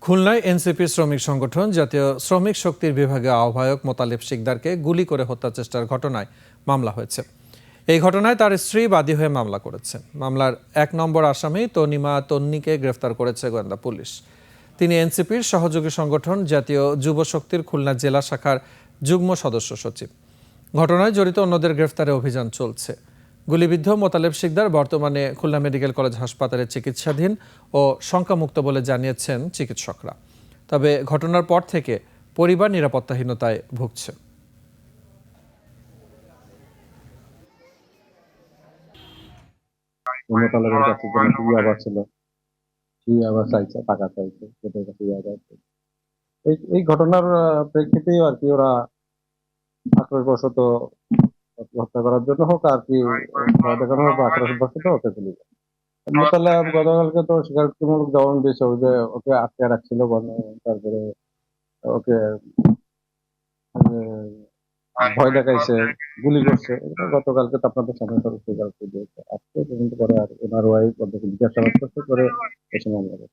খুলনায় এনসিপি শ্রমিক সংগঠন জাতীয় শ্রমিক শক্তির বিভাগীয় আহ্বায়ক মোতালেব শিকদারকে গুলি করে হত্যা চেষ্টার ঘটনায় মামলা হয়েছে। এই ঘটনায় তার স্ত্রী বাদী হয়ে মামলা করেছেন। মামলার ১ নম্বর আসামি তনিমা তন্নিকে গ্রেফতার করেছে গোয়েন্দা পুলিশ। তিনি এনসিপির সহযোগী সংগঠন জাতীয় যুব শক্তির খুলনা জেলা শাখার যুগ্ম সদস্য সচিব। ঘটনায় জড়িত অন্যদের গ্রেফতারে অভিযান চলছে। গুলিবিদ্ধ মোতালেব শিকদার বর্তমানে খুলনা মেডিকেল কলেজ হাসপাতালে চিকিৎসাধীন ও শঙ্কামুক্ত বলে জানিয়েছেন চিকিৎসকরা। তবে ঘটনার পর থেকে পরিবার নিরাপত্তাহীনতায় ভুগছে। মোতালেবের কাছে ইয়াবা ছিল, ইয়াবা চাইছে, টাকা চাইছে, ওদের কাছে ইয়াবা আছে। এই ঘটনার প্রেক্ষিতেই আর কি ওরা আক্রোশবশত হত্যা করার জন্য হোক আর কি ভয় দেখানো হোক বা আক্রোশবশত ওকে গুলি করে। মোতালেব গতকালকে তো স্বীকারোক্তিমূলক জবান দিয়েছে যে ওকে আটকে রাখছিল, তারপরে ওকে ভয় দেখাইছে, গুলি করছে। এটা গতকালকে তো আপনাদের সামনে সব স্বীকারোক্তি দিয়েছে। আজকে তদন্ত করে আর ওনার ওয়াইফ ওদেরকে জিজ্ঞাসাবাদ করতে করে এসে মামলা করে।